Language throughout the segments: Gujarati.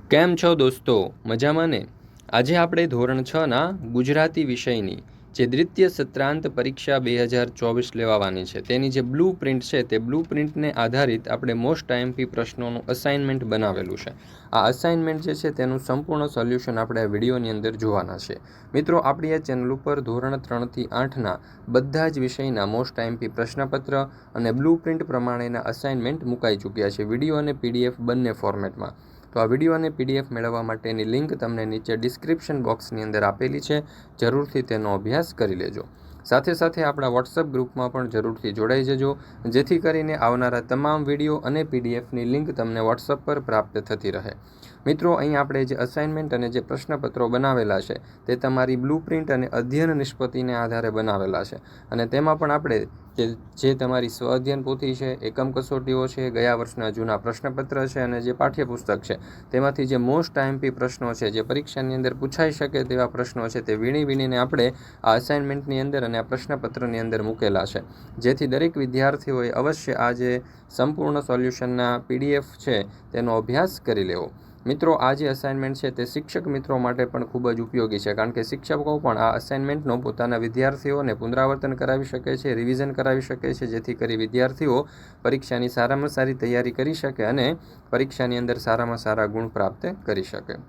કેમ છો દોસ્તો? મજામાં ને? આજે આપણે ધોરણ 6ના ગુજરાતી વિષયની જે દ્વિતીય સત્રાંત પરીક્ષા 2024 લેવાની છે તેની જે બ્લુ પ્રિન્ટ છે તે બ્લુ પ્રિન્ટને આધારિત આપણે મોસ્ટ આઈએમપી પ્રશ્નોનું અસાઇનમેન્ટ બનાવેલું છે. આ અસાઇનમેન્ટ જે છે તેનું સંપૂર્ણ સોલ્યુશન આપણે આ વિડીયોની અંદર જોવાના છે. મિત્રો, આપણી આ ચેનલ ઉપર ધોરણ 3થી 8ના બધા જ વિષયના મોસ્ટ આઈએમપી પ્રશ્નપત્ર અને બ્લુ પ્રિન્ટ પ્રમાણેના અસાઇનમેન્ટ મુકાઈ ચૂક્યા છે, વિડીયો અને પીડીએફ બંને ફોર્મેટમાં. તો આ વિડીયો અને પીડીએફ મેળવવા માટેની લિંક તમને નીચે ડિસ્ક્રિપ્શન બોક્સની અંદર આપેલી છે. જરૂરથી તેનો અભ્યાસ કરી લેજો. સાથે સાથે આપણા વોટ્સઅપ ગ્રુપમાં પણ જરૂરથી જોડાઈ જજો, જેથી કરીને આવનારા તમામ વિડીયો અને પીડીએફની લિંક તમને વોટ્સઅપ પર પ્રાપ્ત થતી રહે. મિત્રો, અહીં આપણે જે અસાઇનમેન્ટ અને જે પ્રશ્નપત્રો બનાવેલા છે તે તમારી બ્લુ પ્રિન્ટ અને અધ્યયન નિષ્પત્તિને આધારે બનાવેલા છે. અને તેમાં પણ આપણે જે તમારી સ્વ અધ્યયન પોથી છે, એકમ કસોટીઓ છે, ગયા વર્ષના જૂના પ્રશ્નપત્ર છે અને જે પાઠ્યપુસ્તક છે તેમાંથી જે મોસ્ટ આઈએમપી પ્રશ્નો છે, જે પરીક્ષાની અંદર પૂછાઈ શકે તેવા પ્રશ્નો છે, તે વીણીને આપણે આ અસાઇનમેન્ટની અંદર અને આ પ્રશ્નપત્રની અંદર મૂકેલા છે, જેથી દરેક વિદ્યાર્થીઓએ અવશ્ય આ જે સંપૂર્ણ સોલ્યુશનના પીડીએફ છે તેનો અભ્યાસ કરી લેવો. મિત્રો, આ જે અસાઇનમેન્ટ છે તે શિક્ષક મિત્રો માટે પણ ખૂબ જ ઉપયોગી છે, કારણ કે શિક્ષકો પણ આ અસાઇનમેન્ટનો પોતાના વિદ્યાર્થીઓને પુનરાવર્તન કરાવી શકે છે, રિવિઝન કરાવી શકે છે, જેથી કરી વિદ્યાર્થીઓ પરીક્ષાની સારામાં સારી તૈયારી કરી શકે અને પરીક્ષાની અંદર સારામાં સારા ગુણ પ્રાપ્ત કરી શકે.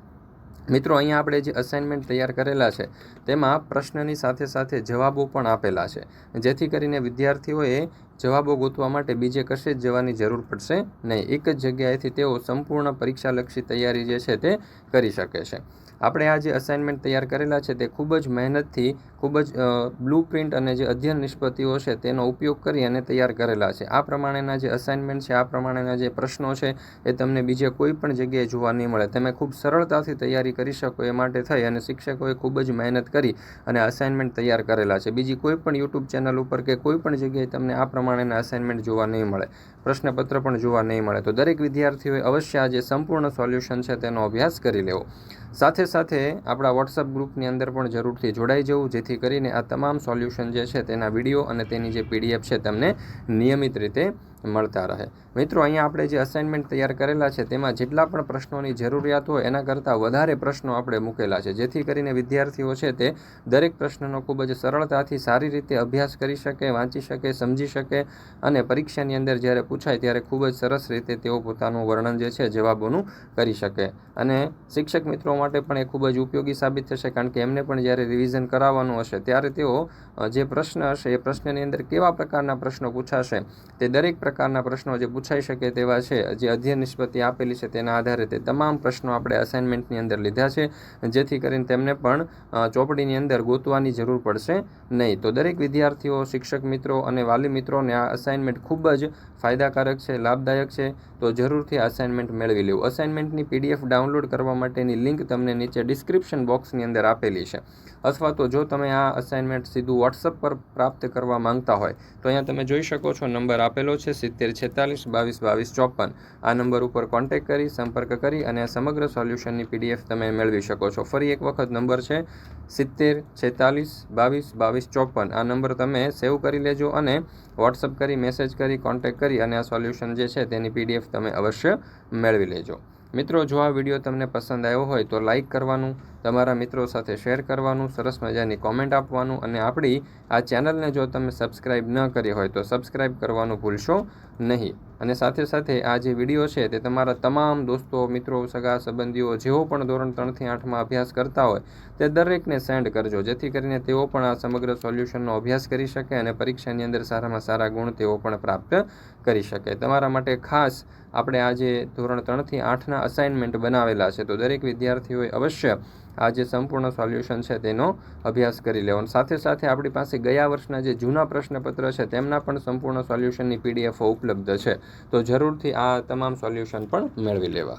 મિત્રો, અહીંયા આપણે જે અસાઇનમેન્ટ તૈયાર કરેલા છે તેમાં પ્રશ્નની સાથે સાથે જવાબો પણ આપેલા છે, જેથી કરીને વિદ્યાર્થીઓએ જવાબો ગોતવા માટે બીજે કશે જ જવાની જરૂર પડશે નહીં. એક જ જગ્યાએથી તેઓ સંપૂર્ણ પરીક્ષાલક્ષી તૈયારી જે છે તે કરી શકે છે. આપણે આ જે અસાઇનમેન્ટ તૈયાર કરેલા છે તે ખૂબ જ મહેનતથી, ખૂબ જ બ્લુ પ્રિન્ટ અને જે અધ્યયન નિષ્પત્તિઓ છે તેનો ઉપયોગ કરી અને તૈયાર કરેલા છે. આ પ્રમાણેના જે અસાઇનમેન્ટ છે, આ પ્રમાણેના જે પ્રશ્નો છે એ તમને બીજે કોઈ પણ જગ્યાએ જોવા નહીં મળે. તમે ખૂબ સરળતાથી તૈયારી કરી શકો એ માટે થઈ અને શિક્ષકોએ ખૂબ જ મહેનત કરી અને અસાઇનમેન્ટ તૈયાર કરેલા છે. બીજી કોઈ પણ યુટ્યુબ ચેનલ ઉપર કે કોઈ પણ જગ્યાએ તમને આ પ્રમાણેના અસાઇનમેન્ટ જોવા નહીં મળે, પ્રશ્નપત્ર પણ જોવા નહીં મળે. તો દરેક વિદ્યાર્થીઓએ અવશ્ય આ જે સંપૂર્ણ સોલ્યુશન છે તેનો અભ્યાસ કરી લેવો. સાથે સાથે આપણા વોટ્સઅપ ગ્રુપની અંદર પણ જરૂરથી જોડાઈ જવું, જેથી કરીને આ તમામ સોલ્યુશન જે છે તેના વિડીયો અને તેની જે પીડીએફ છે તમને નિયમિત રીતે મળતા રહે. મિત્રો, અહીંયા આપણે જે અસાઇનમેન્ટ તૈયાર કરેલા છે તેમાં જેટલા પણ પ્રશ્નોની જરૂરિયાત હોય એના કરતાં વધારે પ્રશ્નો આપણે મૂકેલા છે, જેથી કરીને વિદ્યાર્થીઓ છે તે દરેક પ્રશ્નનો ખૂબ જ સરળતાથી સારી રીતે અભ્યાસ કરી શકે, વાંચી શકે, સમજી શકે અને પરીક્ષાની અંદર જ્યારે પૂછાય ત્યારે ખૂબ જ સરસ રીતે તેઓ પોતાનું વર્ણન જે છે જવાબોનું કરી શકે. અને શિક્ષક મિત્રો માટે પણ એ ખૂબ જ ઉપયોગી સાબિત થશે, કારણ કે એમને પણ જ્યારે રિવિઝન કરાવવાનું હશે ત્યારે તેઓ જે પ્રશ્ન હશે એ પ્રશ્નની અંદર કેવા પ્રકારના પ્રશ્નો પૂછાશે તે દરેક પ્રકારના પ્રશ્નો જે પૂછાઈ શકે તેવા છે, જે અધ્યયન નિષ્પત્તિ આપેલી છે તેના આધારે તે તમામ પ્રશ્નો આપણે અસાઇનમેન્ટની અંદર લીધા છે, જેથી કરીને તેમને પણ ચોપડીની અંદર ગોતવાની જરૂર પડશે નહીં. તો દરેક વિદ્યાર્થીઓ, શિક્ષક મિત્રો અને વાલી મિત્રોને આ અસાઇનમેન્ટ ખૂબ જ ફાયદાકારક છે, લાભદાયક છે. તો જરૂરથી અસાઇનમેન્ટ મેળવી લેવું. અસાઇનમેન્ટની પીડીએફ ડાઉનલોડ કરવા માટેની લિંક તમને નીચે ડિસ્ક્રિપ્શન બોક્સની અંદર આપેલી છે. અથવા તો જો તમે આ અસાઇનમેન્ટ સીધું વોટ્સઅપ પર પ્રાપ્ત કરવા માંગતા હોય તો અહીંયા તમે જોઈ શકો છો, નંબર આપેલો છે 70 46 22 22 54. આ નંબર ઉપર કોન્ટેક્ટ કરી, સંપર્ક કરી અને આ સમગ્ર સોલ્યુશનની પીડીએફ તમે મેળવી શકો છો. ફરી એક વખત નંબર છે 70 46 22 22 54. આ નંબર તમે સેવ કરી લેજો અને વોટ્સઅપ કરી, મેસેજ કરી, કોન્ટેક્ટ કરી અને આ સોલ્યુશન જે છે તેની પીડીએફ તમે અવશ્ય મેળવી લેજો. મિત્રો, જો આ વિડીયો તમને પસંદ આવ્યો હોય તો લાઇક કરવાનું, તમારા મિત્રો સાથે શેર કરવાનું, સરસ મજાની કોમેન્ટ આપવાનું અને આપણી આ ચેનલને જો તમે સબસ્ક્રાઈબ ન કરી હોય તો સબસ્ક્રાઈબ કરવાનું ભૂલશો નહીં. અને સાથે સાથે આ જે વિડીયો છે તે તમારા તમામ દોસ્તો, મિત્રો, સગા સંબંધીઓ જેઓ પણ ધોરણ 3થી 8માં અભ્યાસ કરતા હોય તે દરેકને સેન્ડ કરજો, જેથી કરીને તેઓ પણ આ સમગ્ર સોલ્યુશનનો અભ્યાસ કરી શકે અને પરીક્ષાની અંદર સારામાં સારા ગુણ તેઓ પણ પ્રાપ્ત કરી શકે. તમારા માટે ખાસ આપણે આજે ધોરણ 3થી 8ના અસાઇનમેન્ટ બનાવેલા છે, તો દરેક વિદ્યાર્થીઓએ અવશ્ય આ જે સંપૂર્ણ સોલ્યુશન છે તેનો અભ્યાસ કરી લેવાનો. સાથે સાથે આપણી પાસે ગયા વર્ષના જે જૂના પ્રશ્નપત્ર છે તેમના પણ સંપૂર્ણ સોલ્યુશનની પીડીએફો ઉપલબ્ધ છે, તો જરૂરથી આ તમામ સોલ્યુશન પણ મેળવી લેવા.